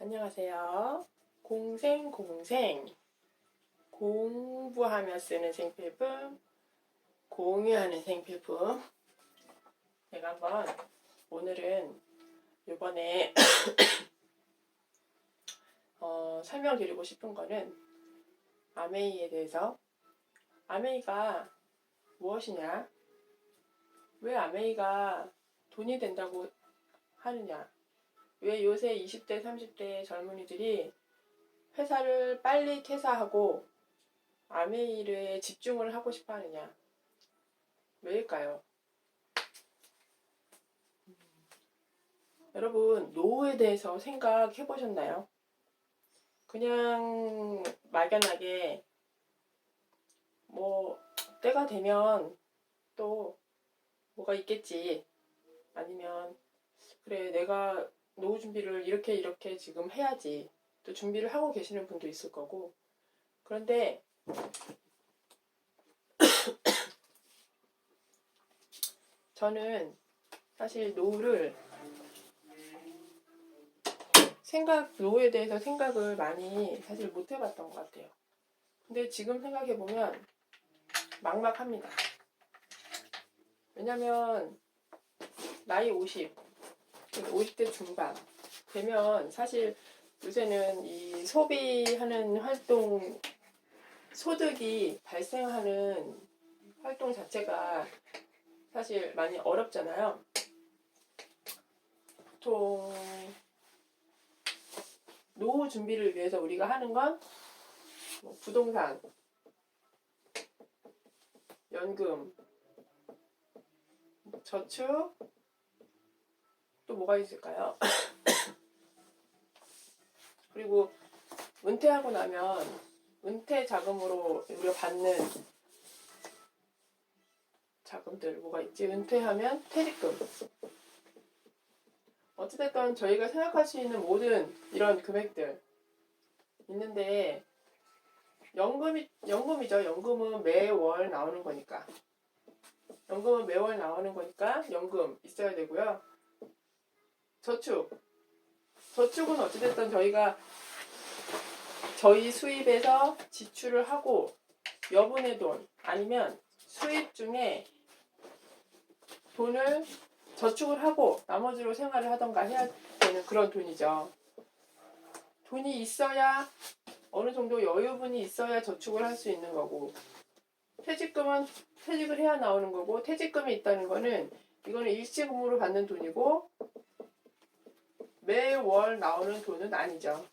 안녕하세요. 공생 공부하며 쓰는 생필품, 공유하는 생필품. 제가 오늘은 이번에 설명드리고 싶은 거는 아메이에 대해서. 아메이가 무엇이냐? 왜 아메이가 돈이 된다고 하느냐? 왜 요새 20대, 30대 젊은이들이 회사를 빨리 퇴사하고 아메이에 집중을 하고 싶어 하느냐? 왜일까요? 여러분, 노후에 대해서 생각해 보셨나요? 그냥 막연하게 때가 되면 또 뭐가 있겠지. 아니면 그래, 내가 노후 준비를 이렇게 지금 해야지. 또 준비를 하고 계시는 분도 있을 거고. 그런데 저는 사실 노후에 대해서 생각을 많이 사실 못 해봤던 것 같아요. 근데 지금 생각해보면 막막합니다. 왜냐면 나이 50대 중반 되면 사실 요새는 이 소비하는 활동, 소득이 발생하는 활동 자체가 사실 많이 어렵잖아요. 보통 노후 준비를 위해서 우리가 하는 건 부동산, 연금, 저축, 또 뭐가 있을까요? 그리고 은퇴하고 나면 은퇴 자금으로 우리가 받는 자금들 뭐가 있지? 은퇴하면 퇴직금. 어찌됐든 저희가 생각할 수 있는 모든 이런 금액들 있는데 연금이죠. 연금은 매월 나오는 거니까. 연금 있어야 되고요. 저축은 어찌됐든 저희가 저희 수입에서 지출을 하고 여분의 돈 아니면 수입 중에 돈을 저축을 하고 나머지로 생활을 하던가 해야 되는 그런 돈이죠. 돈이 있어야 어느 정도 여유분이 있어야 저축을 할 수 있는 거고, 퇴직금은 퇴직을 해야 나오는 거고, 퇴직금이 있다는 거는 이거는 일시금으로 받는 돈이고 매월 나오는 돈은 아니죠.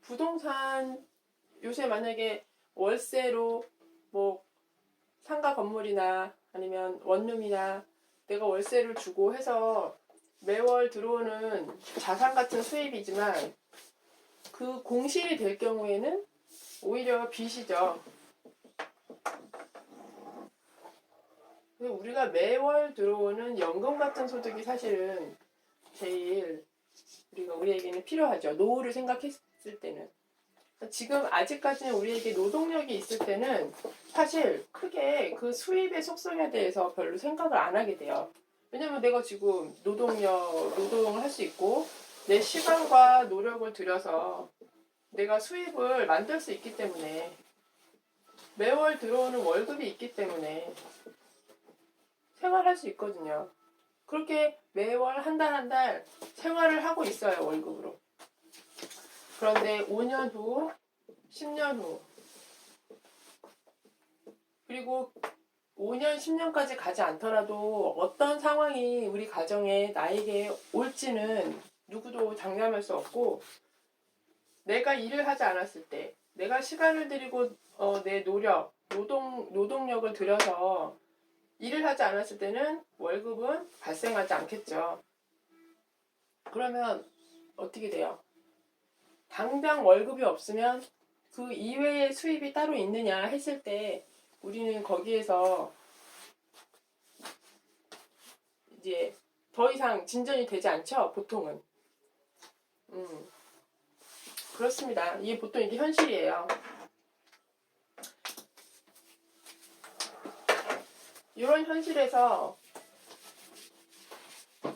부동산 요새 만약에 월세로 상가 건물이나 아니면 원룸이나 내가 월세를 주고 해서 매월 들어오는 자산 같은 수입이지만 그 공실이 될 경우에는 오히려 빚이죠. 우리가 매월 들어오는 연금 같은 소득이 사실은 제일 우리에게는 필요하죠. 노후를 생각했을 때는. 지금 아직까지는 우리에게 노동력이 있을 때는 사실 크게 그 수입의 속성에 대해서 별로 생각을 안 하게 돼요. 왜냐면 내가 지금 노동을 할 수 있고 내 시간과 노력을 들여서 내가 수입을 만들 수 있기 때문에, 매월 들어오는 월급이 있기 때문에 생활할 수 있거든요. 그렇게 매월 한 달 생활을 하고 있어요, 월급으로. 그런데 5년 후, 10년 후, 그리고 5년, 10년까지 가지 않더라도 어떤 상황이 우리 가정에 나에게 올지는 누구도 장담할 수 없고, 내가 일을 하지 않았을 때, 내가 시간을 들이고 내 노동력을 들여서 일을 하지 않았을 때는 월급은 발생하지 않겠죠. 그러면 어떻게 돼요? 당장 월급이 없으면 그 이외의 수입이 따로 있느냐 했을 때 우리는 거기에서 이제 더 이상 진전이 되지 않죠, 보통은. 그렇습니다. 이게 보통 이게 현실이에요. 이런 현실에서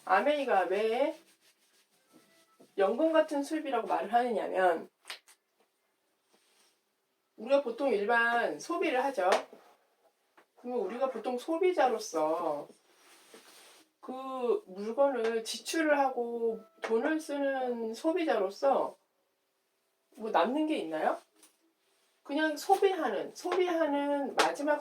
아메이가 왜 연금 같은 수입이라고 말을 하느냐면, 우리가 보통 일반 소비를 하죠. 그러면 우리가 보통 소비자로서 그 물건을 지출을 하고 돈을 쓰는 소비자로서 뭐 남는 게 있나요? 그냥 소비하는 마지막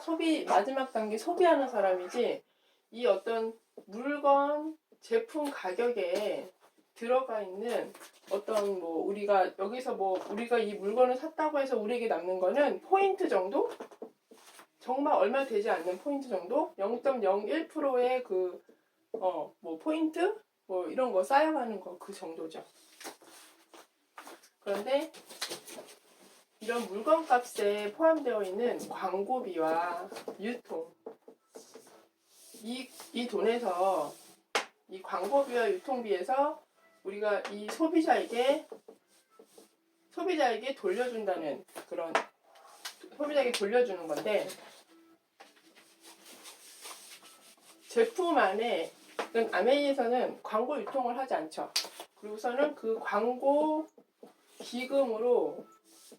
단계 소비하는 사람이지, 이 어떤 물건, 제품 가격에 들어가 있는 어떤 뭐 우리가 여기서 뭐 우리가 이 물건을 샀다고 해서 우리에게 남는 거는 포인트 정도? 정말 얼마 되지 않는 포인트 정도? 0.01%의 뭐 포인트? 뭐 이런 거 쌓여가는 거 그 정도죠. 그런데 이런 물건 값에 포함되어 있는 광고비와 유통, 이 돈에서, 이 광고비와 유통비에서 우리가 이 소비자에게 돌려준다는 그런, 소비자에게 돌려주는 건데, 제품 안에 아메이에서는 광고 유통을 하지 않죠. 그리고서는 그 광고 기금으로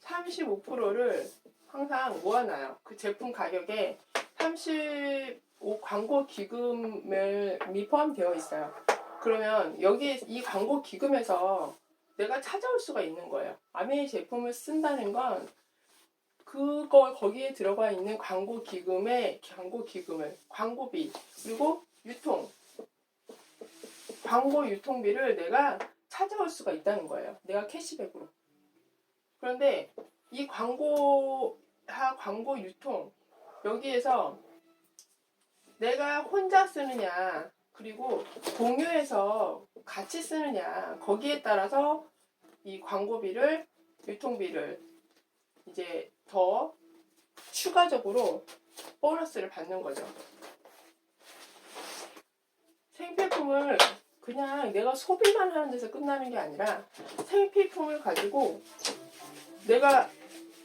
35%를 항상 모아놔요. 그 제품 가격에 35 광고 기금이 포함되어 있어요. 그러면 여기 이 광고 기금에서 내가 찾아올 수가 있는 거예요. 아메이 제품을 쓴다는 건 거기에 들어가 있는 광고 기금을, 광고비, 그리고 광고 유통비를 내가 찾아올 수가 있다는 거예요. 내가 캐시백으로. 그런데 이 광고 유통, 여기에서 내가 혼자 쓰느냐, 그리고 공유해서 같이 쓰느냐, 거기에 따라서 이 광고비를, 유통비를 이제 더 추가적으로 보너스를 받는 거죠. 생필품을 그냥 내가 소비만 하는 데서 끝나는 게 아니라, 생필품을 가지고 내가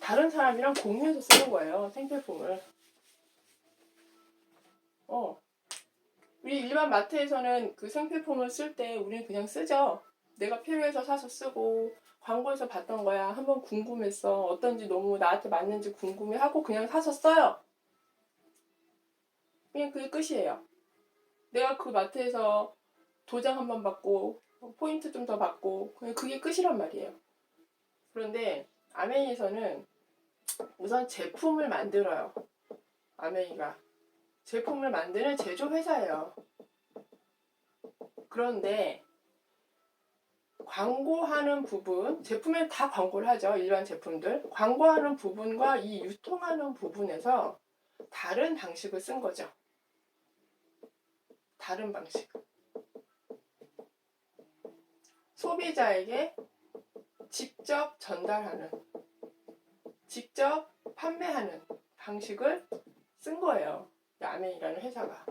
다른 사람이랑 공유해서 쓰는 거예요. 생필품을. 우리 일반 마트에서는 그 생필품을 쓸 때 우리는 그냥 쓰죠. 내가 필요해서 사서 쓰고, 광고에서 봤던 거야. 한번 궁금했어. 어떤지 너무 나한테 맞는지 궁금해하고 그냥 사서 써요. 그냥 그게 끝이에요. 내가 그 마트에서 도장 한번 받고 포인트 좀 더 받고 그냥 그게 끝이란 말이에요. 그런데 아메이에서는 우선 제품을 만들어요. 아메이가 제품을 만드는 제조회사예요. 그런데 광고하는 부분, 제품에 다 광고를 하죠. 일반 제품들. 광고하는 부분과 이 유통하는 부분에서 다른 방식을 쓴 거죠. 다른 방식. 소비자에게 직접 전달하는, 직접 판매하는 방식을 쓴 거예요. 아메이라는 회사가.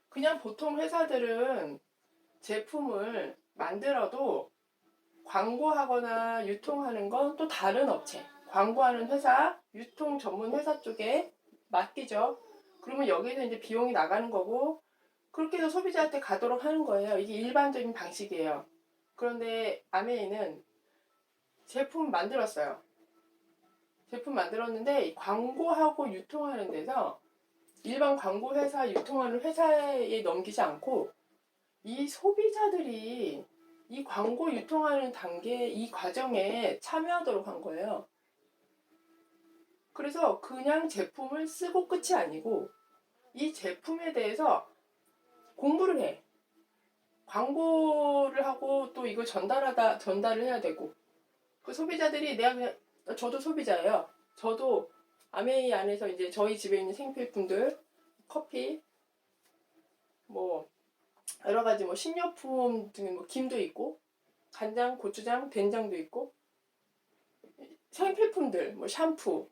그냥 보통 회사들은 제품을 만들어도 광고하거나 유통하는 건 또 다른 업체, 광고하는 회사, 유통 전문 회사 쪽에 맡기죠. 그러면 여기서 이제 비용이 나가는 거고, 그렇게 해서 소비자한테 가도록 하는 거예요. 이게 일반적인 방식이에요. 그런데 아메이는 제품 만들었어요. 제품 만들었는데 광고하고 유통하는 데서 일반 광고 회사, 유통하는 회사에 넘기지 않고 이 소비자들이 이 광고 유통하는 단계, 이 과정에 참여하도록 한 거예요. 그래서 그냥 제품을 쓰고 끝이 아니고 이 제품에 대해서 공부를 해. 광고를 하고 또 이걸 전달을 해야 되고, 그 소비자들이 저도 소비자예요. 저도 아메이 안에서 이제 저희 집에 있는 생필품들, 커피, 뭐 여러 가지 뭐 식료품 등 뭐 김도 있고, 간장, 고추장, 된장도 있고, 생필품들, 뭐 샴푸,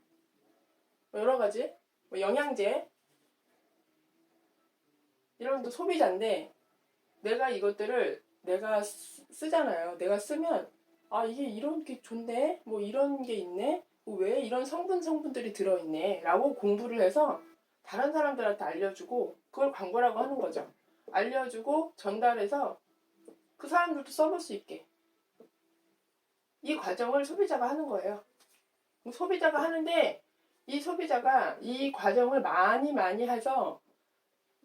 뭐 여러 가지, 뭐 영양제, 이런 것도 소비자인데, 내가 이것들을 내가 쓰잖아요. 내가 쓰면 이게 이런 게 좋네, 뭐 이런 게 있네, 왜 이런 성분들이 들어있네 라고 공부를 해서 다른 사람들한테 알려주고 그걸 광고라고 하는 거죠. 알려주고 전달해서 그 사람들도 써볼 수 있게 이 과정을 소비자가 하는 거예요. 소비자가 하는데 이 소비자가 이 과정을 많이 해서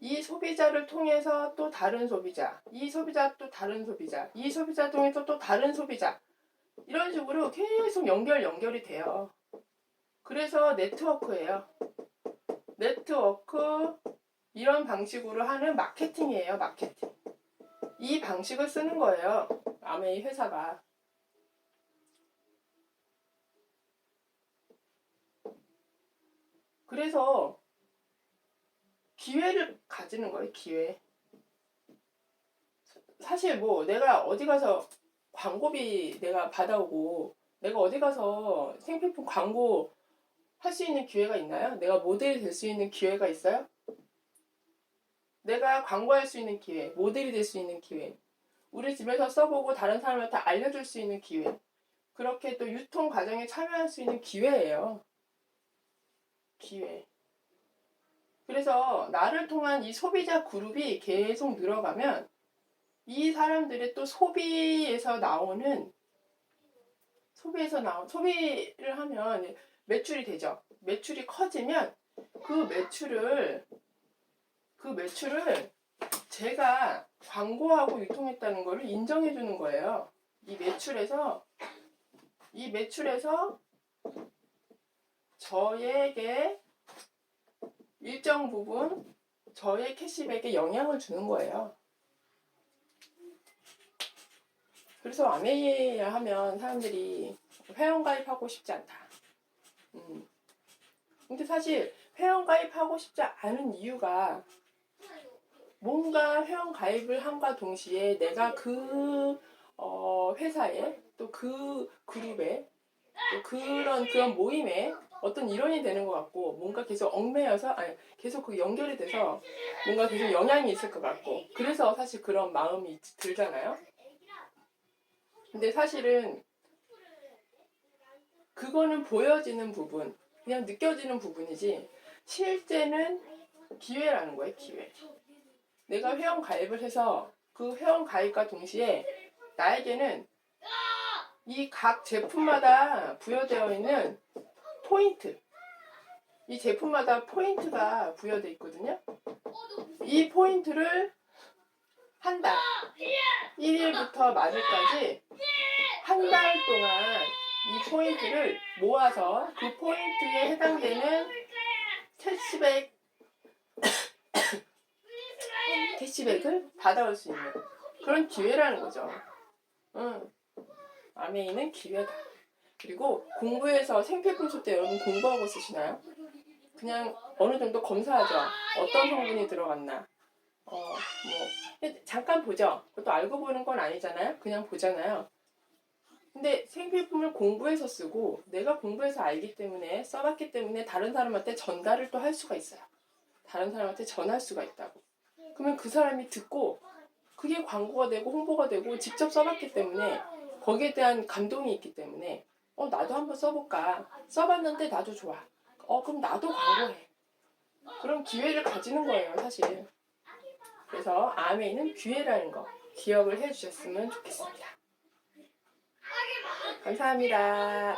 이 소비자를 통해서 또 다른 소비자, 이 소비자 또 다른 소비자, 이 소비자 통해서 또 다른 소비자 이런 식으로 계속 연결이 돼요. 그래서 네트워크예요. 네트워크 이런 방식으로 하는 마케팅이에요. 마케팅. 이 방식을 쓰는 거예요. 아메이 회사가. 그래서 기회를 가지는 거예요. 기회. 사실 뭐 내가 어디 가서 광고비 내가 받아오고 내가 어디 가서 생필품 광고 할 수 있는 기회가 있나요? 내가 모델이 될 수 있는 기회가 있어요? 내가 광고할 수 있는 기회, 모델이 될 수 있는 기회, 우리 집에서 써보고 다른 사람한테 알려줄 수 있는 기회, 그렇게 또 유통 과정에 참여할 수 있는 기회예요. 기회. 그래서 나를 통한 이 소비자 그룹이 계속 늘어가면 이 사람들의 또 소비를 하면 매출이 되죠. 매출이 커지면 그 매출을 제가 광고하고 유통했다는 것을 인정해 주는 거예요. 이 매출에서 저에게 일정 부분 저의 캐시백에 영향을 주는 거예요. 그래서 아메이 하면 사람들이 회원가입하고 싶지 않다. 근데 사실 회원가입하고 싶지 않은 이유가 뭔가 회원가입을 함과 동시에 내가 그 회사에 또 그 그룹에 또 그런 모임에 어떤 일원이 되는 것 같고 뭔가 계속 계속 그 연결이 돼서 뭔가 계속 영향이 있을 것 같고 그래서 사실 그런 마음이 들잖아요. 근데 사실은 그거는 보여지는 부분, 그냥 느껴지는 부분이지 실제는 기회라는 거예요. 기회. 내가 회원 가입을 해서 그 회원 가입과 동시에 나에게는 이 각 제품마다 부여되어 있는 포인트, 이 제품마다 포인트가 부여되어 있거든요. 이 포인트를 한 달, 1일부터 말일까지 한 달 동안 이 포인트를 모아서 그 포인트에 해당되는 캐시백을 받아올 수 있는 그런 기회라는 거죠. 아메이는 기회다. 그리고 공부해서 생필품 쓸 때 여러분 공부하고 쓰시나요? 그냥 어느 정도 검사하죠. 어떤 성분이 들어갔나. 잠깐 보죠. 그것도 알고 보는 건 아니잖아요. 그냥 보잖아요. 근데 생필품을 공부해서 쓰고 내가 공부해서 알기 때문에 써봤기 때문에 다른 사람한테 전달을 또 할 수가 있어요. 다른 사람한테 전할 수가 있다고. 그러면 그 사람이 듣고 그게 광고가 되고 홍보가 되고 직접 써봤기 때문에 거기에 대한 감동이 있기 때문에 나도 한번 써볼까. 써봤는데 나도 좋아. 그럼 나도 광고해. 그런 기회를 가지는 거예요, 사실. 그래서 아메이는 기회라는 거 기억을 해주셨으면 좋겠습니다. 감사합니다.